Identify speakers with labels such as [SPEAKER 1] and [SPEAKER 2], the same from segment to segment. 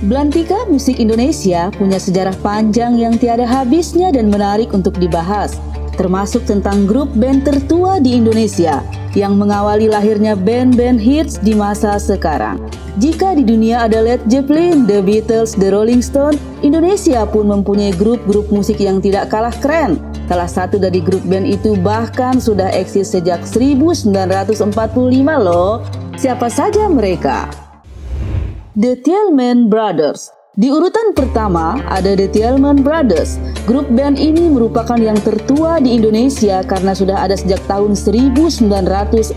[SPEAKER 1] Belantika musik Indonesia punya sejarah panjang yang tiada habisnya dan menarik untuk dibahas, termasuk tentang grup band tertua di Indonesia yang mengawali lahirnya band-band hits di masa sekarang. Jika di dunia ada Led Zeppelin, The Beatles, The Rolling Stones, Indonesia pun mempunyai grup-grup musik yang tidak kalah keren. Salah satu dari grup band itu bahkan sudah eksis sejak 1945 loh. Siapa saja mereka? The Tillman Brothers. Di urutan pertama ada The Tillman Brothers. Grup band ini merupakan yang tertua di Indonesia karena sudah ada sejak tahun 1945.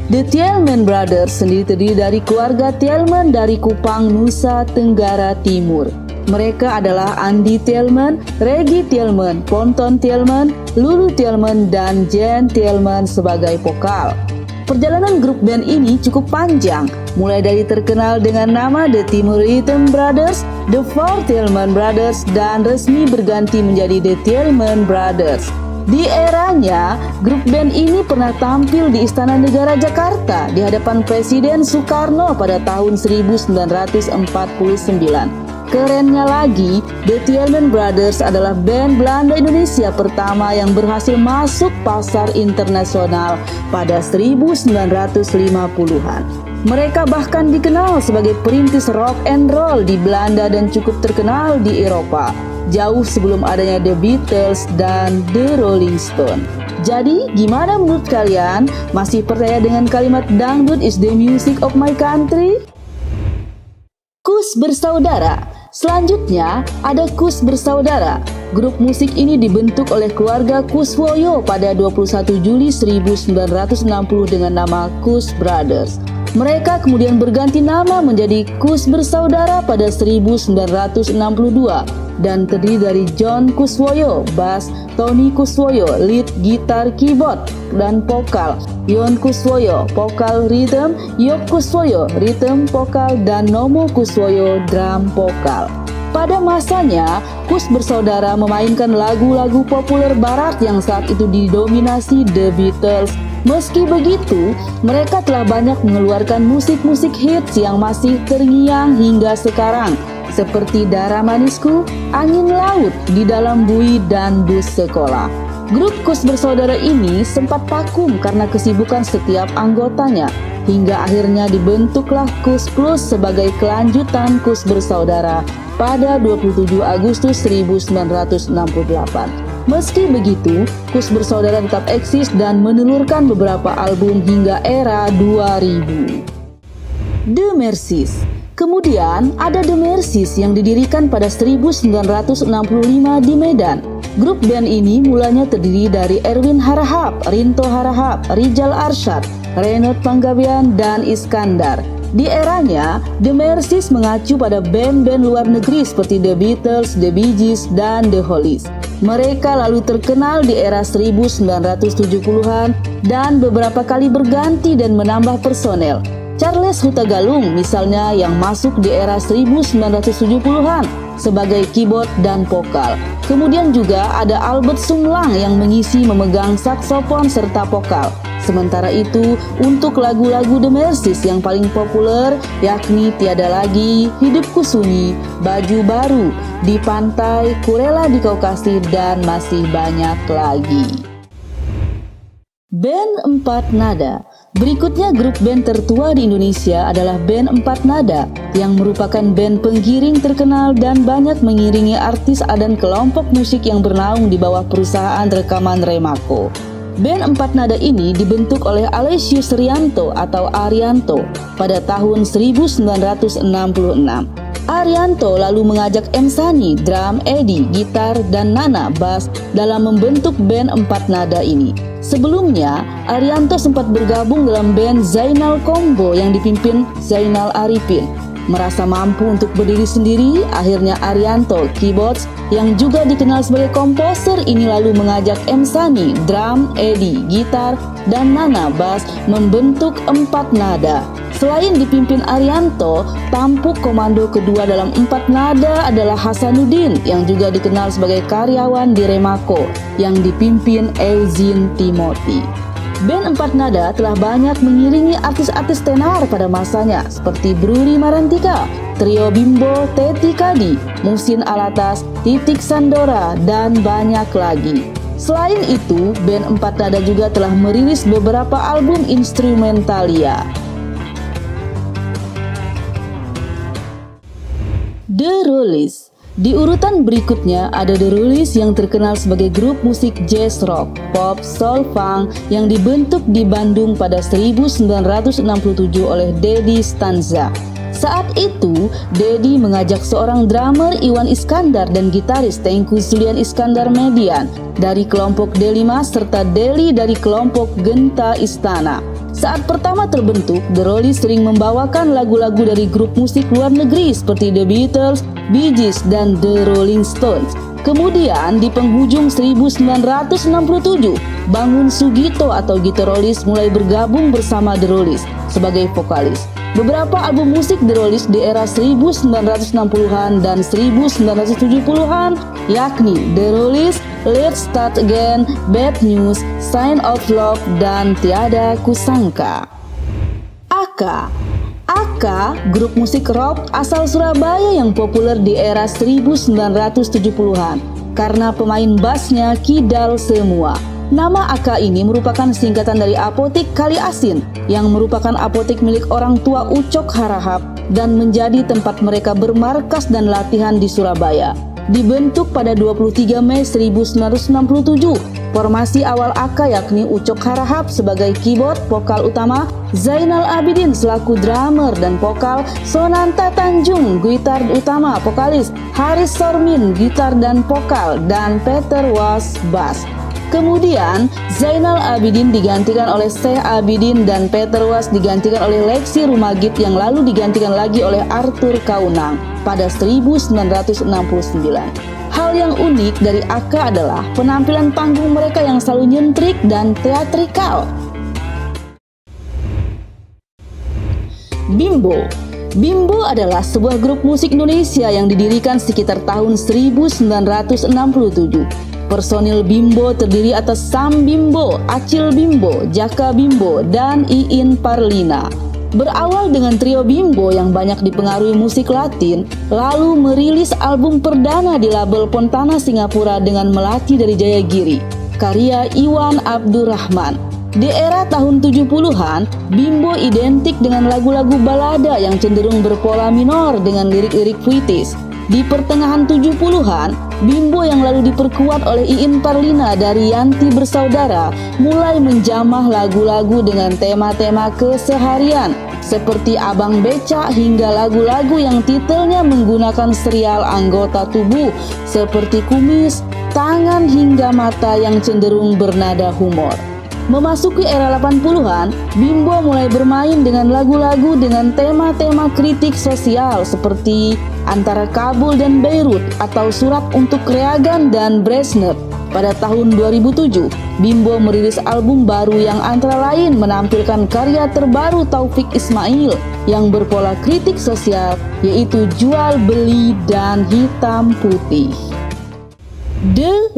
[SPEAKER 1] The Tillman Brothers sendiri terdiri dari keluarga Tillman dari Kupang, Nusa Tenggara Timur. Mereka adalah Andy Tillman, Reggie Tillman, Ponton Tillman, Lulu Tillman, dan Jen Tillman sebagai vokal. Perjalanan grup band ini cukup panjang, mulai dari terkenal dengan nama The Timur Rhythm Brothers, The Four Tillman Brothers, dan resmi berganti menjadi The Tillman Brothers. Di eranya, grup band ini pernah tampil di Istana Negara Jakarta di hadapan Presiden Soekarno pada tahun 1949. Kerennya lagi, The Tillman Brothers adalah band Belanda Indonesia pertama yang berhasil masuk pasar internasional pada 1950-an. Mereka bahkan dikenal sebagai perintis rock and roll di Belanda dan cukup terkenal di Eropa, jauh sebelum adanya The Beatles dan The Rolling Stones. Jadi, gimana menurut kalian? Masih percaya dengan kalimat dangdut is the music of my country? Kus Bersaudara. Selanjutnya ada Kus Bersaudara. Grup musik ini dibentuk oleh keluarga Kuswoyo pada 21 Juli 1960 dengan nama Kus Brothers. Mereka kemudian berganti nama menjadi Kus Bersaudara pada 1962 dan terdiri dari John Kuswoyo, bass, Tony Kuswoyo, lead gitar, keyboard, dan vokal, Yon Kuswoyo, vokal rhythm, Yok Kuswoyo, rhythm vokal, dan Nomo Kuswoyo, drum vokal. Pada masanya, Kus Bersaudara memainkan lagu-lagu populer barat yang saat itu didominasi The Beatles. Meski begitu, mereka telah banyak mengeluarkan musik-musik hits yang masih terngiang hingga sekarang, seperti Darah Manisku, Angin Laut, Di Dalam Bui, dan Bus Sekolah. Grup Kus Bersaudara ini sempat vakum karena kesibukan setiap anggotanya, hingga akhirnya dibentuklah Kus Plus sebagai kelanjutan Kus Bersaudara pada 27 Agustus 1968. Meski begitu, Kus Bersaudara tetap eksis dan menelurkan beberapa album hingga era 2000. The Mercies. Kemudian ada The Mercies yang didirikan pada 1965 di Medan. Grup band ini mulanya terdiri dari Erwin Harahap, Rinto Harahap, Rijal Arsyad, Renot Panggabean, dan Iskandar. Di eranya, The Mercies mengacu pada band-band luar negeri seperti The Beatles, The Bee Gees, dan The Hollies. Mereka lalu terkenal di era 1970-an dan beberapa kali berganti dan menambah personel. Charles Hutagalung misalnya yang masuk di era 1970-an sebagai keyboard dan vokal. Kemudian juga ada Albert Sumlang yang mengisi memegang saksofon serta vokal. Sementara itu, untuk lagu-lagu The Mercies yang paling populer yakni Tiada Lagi, Hidupku Sunyi, Baju Baru, Di Pantai, Kurela di Kau Kasih, dan masih banyak lagi. Band Empat Nada. Berikutnya grup band tertua di Indonesia adalah band Empat Nada yang merupakan band penggiring terkenal dan banyak mengiringi artis dan kelompok musik yang bernaung di bawah perusahaan rekaman Remaco. Band Empat Nada ini dibentuk oleh Alesius Rianto atau Arianto pada tahun 1966. Arianto lalu mengajak M. Sani, drum, Edi, gitar, dan Nana, bass dalam membentuk band Empat Nada ini. Sebelumnya, Arianto sempat bergabung dalam band Zainal Combo yang dipimpin Zainal Arifin. Merasa mampu untuk berdiri sendiri, akhirnya Arianto, keyboards, yang juga dikenal sebagai komposer ini lalu mengajak M. Sani, drum, Edi, gitar, dan Nana, bass, membentuk Empat Nada. Selain dipimpin Arianto, tampuk komando kedua dalam Empat Nada adalah Hasanuddin yang juga dikenal sebagai karyawan di Remaco yang dipimpin Eugene Timothy. Band Empat Nada telah banyak mengiringi artis-artis tenar pada masanya seperti Bruri Marantika, Trio Bimbo, Teti Kadi, Musin Alatas, Titik Sandora, dan banyak lagi. Selain itu, band Empat Nada juga telah merilis beberapa album instrumentalia. The Rollies. Di urutan berikutnya ada The Rollies yang terkenal sebagai grup musik jazz rock, pop, soul funk yang dibentuk di Bandung pada 1967 oleh Dedi Stanza. Saat itu, Dedi mengajak seorang drummer Iwan Iskandar dan gitaris Tengku Zulian Iskandar Median dari kelompok D5 serta Deli dari kelompok Genta Istana. Saat pertama terbentuk, The Rollies sering membawakan lagu-lagu dari grup musik luar negeri seperti The Beatles, Bee Gees, dan The Rolling Stones. Kemudian di penghujung 1967, Bangun Sugito atau Gito Rollies mulai bergabung bersama The Rollies sebagai vokalis. Beberapa album musik The Rollies di era 1960-an dan 1970-an yakni The Rollies, Let's Start Again, Bad News, Sign of Love, dan Tiada Kusangka. Aka, grup musik rock asal Surabaya yang populer di era 1970-an karena pemain bassnya Kidal Semua. Nama Aka ini merupakan singkatan dari Apotik Kali Asin yang merupakan apotik milik orang tua Ucok Harahap dan menjadi tempat mereka bermarkas dan latihan di Surabaya. Dibentuk pada 23 Mei 1967, formasi awal Aka yakni Ucok Harahap sebagai keyboard vokal utama, Zainal Abidin selaku drummer dan vokal, Sonanta Tanjung gitar utama vokalis, Haris Sormin gitar dan vokal, dan Peter Was bass. Kemudian Zainal Abidin digantikan oleh Syekh Abidin dan Peter Was digantikan oleh Lexi Rumagit yang lalu digantikan lagi oleh Arthur Kaunang pada 1969. Hal yang unik dari Aka adalah penampilan panggung mereka yang selalu nyentrik dan teatrikal. Bimbo adalah sebuah grup musik Indonesia yang didirikan sekitar tahun 1967. Personil Bimbo terdiri atas Sam Bimbo, Acil Bimbo, Jaka Bimbo, dan Iin Parlina. Berawal dengan trio Bimbo yang banyak dipengaruhi musik Latin, lalu merilis album perdana di label Fontana Singapura dengan Melati dari Jayagiri, karya Iwan Abdurrahman. Di era tahun 70-an, Bimbo identik dengan lagu-lagu balada yang cenderung berpola minor dengan lirik-lirik puitis. Di pertengahan 70-an, Bimbo yang lalu diperkuat oleh Iin Parlina dari Yanti Bersaudara mulai menjamah lagu-lagu dengan tema-tema keseharian seperti Abang Becak hingga lagu-lagu yang titelnya menggunakan serial anggota tubuh seperti kumis, tangan hingga mata yang cenderung bernada humor. Memasuki era 80-an, Bimbo mulai bermain dengan lagu-lagu dengan tema-tema kritik sosial seperti Antara Kabul dan Beirut atau Surat untuk Reagan dan Brezhnev. Pada tahun 2007, Bimbo merilis album baru yang antara lain menampilkan karya terbaru Taufik Ismail yang berpola kritik sosial yaitu Jual Beli dan Hitam Putih. The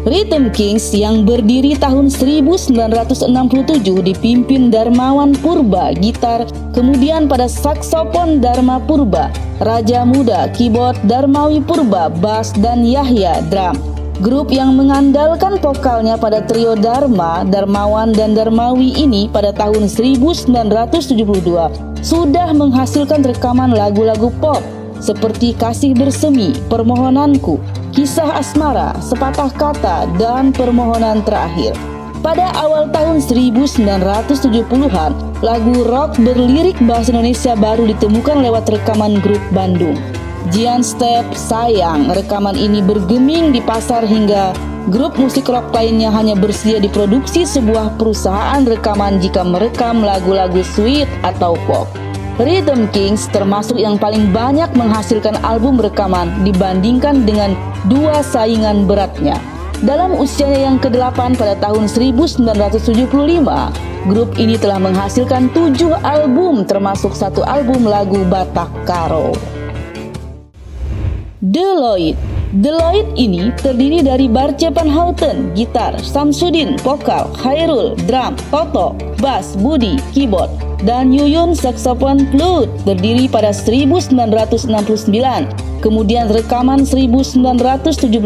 [SPEAKER 1] Rhythm Kings yang berdiri tahun 1967 dipimpin Darmawan Purba gitar, kemudian pada saksofon Dharma Purba, Raja Muda keyboard, Darmawi Purba bass, dan Yahya drum. Grup yang mengandalkan vokalnya pada trio Dharma, Darmawan, dan Darmawi ini pada tahun 1972 sudah menghasilkan rekaman lagu-lagu pop seperti Kasih Bersemi, Permohonanku, Kisah Asmara, Sepatah Kata, dan Permohonan Terakhir. Pada awal tahun 1970-an, lagu rock berlirik bahasa Indonesia baru ditemukan lewat rekaman grup Bandung. Jian Step, Sayang, rekaman ini bergeming di pasar hingga grup musik rock lainnya hanya bersedia diproduksi sebuah perusahaan rekaman jika merekam lagu-lagu sweet atau pop. Rhythm Kings termasuk yang paling banyak menghasilkan album rekaman dibandingkan dengan dua saingan beratnya. Dalam usianya yang ke-8 pada tahun 1975, grup ini telah menghasilkan 7 album termasuk 1 album lagu Batak Karo. Deloitte ini terdiri dari Barce Van Houten, gitar, Samsudin, vokal, Khairul, drum, Toto, bass, Budi, keyboard, dan Yuyun, saksofon, flute, berdiri pada 1969, kemudian rekaman 1972.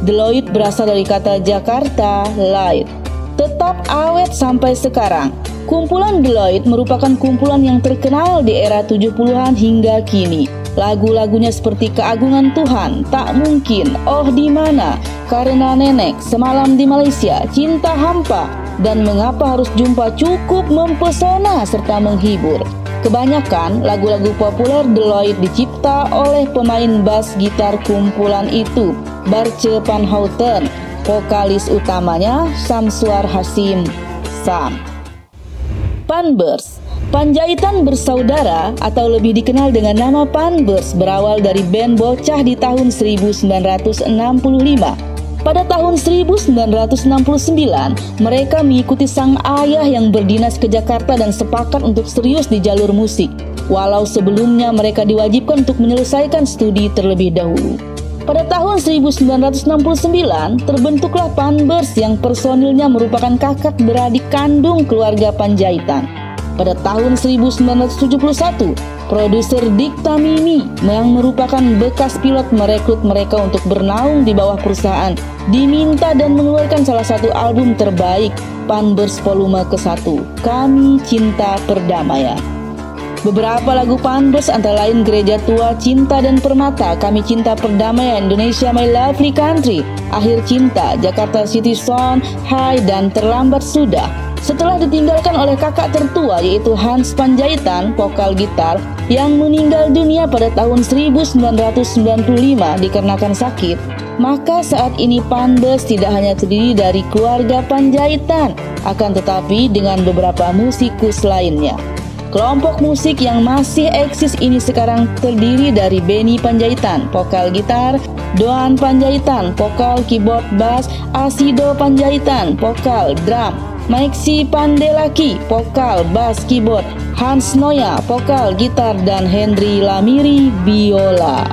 [SPEAKER 1] Deloitte berasal dari kata Jakarta, Light. Tetap awet sampai sekarang. Kumpulan Deloitte merupakan kumpulan yang terkenal di era 70-an hingga kini. Lagu-lagunya seperti Keagungan Tuhan, Tak Mungkin, Oh Di Mana, Karena Nenek, Semalam di Malaysia, Cinta Hampa, dan Mengapa Harus Jumpa cukup mempesona serta menghibur. Kebanyakan lagu-lagu populer Deloitte dicipta oleh pemain bass gitar kumpulan itu, Barce Van Houten, vokalis utamanya Samsuar Hasim, Sam. Panbers, Panjaitan Bersaudara atau lebih dikenal dengan nama Panbers, berawal dari band bocah di tahun 1965. Pada tahun 1969, mereka mengikuti sang ayah yang berdinas ke Jakarta dan sepakat untuk serius di jalur musik, walau sebelumnya mereka diwajibkan untuk menyelesaikan studi terlebih dahulu. Pada tahun 1969, terbentuklah Panbers yang personilnya merupakan kakak beradik kandung keluarga Panjaitan. Pada tahun 1971, produser Dikta Mimi yang merupakan bekas pilot merekrut mereka untuk bernaung di bawah perusahaan, diminta dan mengeluarkan salah satu album terbaik, Panbers Volume ke-1, Kami Cinta Perdamaian. Beberapa lagu Panbers antara lain Gereja Tua, Cinta dan Permata, Kami Cinta Perdamaian, Indonesia My Lovely Country, Akhir Cinta, Jakarta City Song, Hai, dan Terlambat Sudah. Setelah ditinggalkan oleh kakak tertua yaitu Hans Panjaitan, vokal gitar, yang meninggal dunia pada tahun 1995 dikarenakan sakit, maka saat ini Panbers tidak hanya terdiri dari keluarga Panjaitan, akan tetapi dengan beberapa musikus lainnya. Kelompok musik yang masih eksis ini sekarang terdiri dari Benny Panjaitan, vokal gitar, Doan Panjaitan, vokal keyboard bass, Asido Panjaitan, vokal drum, Maiksi Pandelaki, vokal bass keyboard, Hans Noya, vokal gitar, dan Henry Lamiri, biola.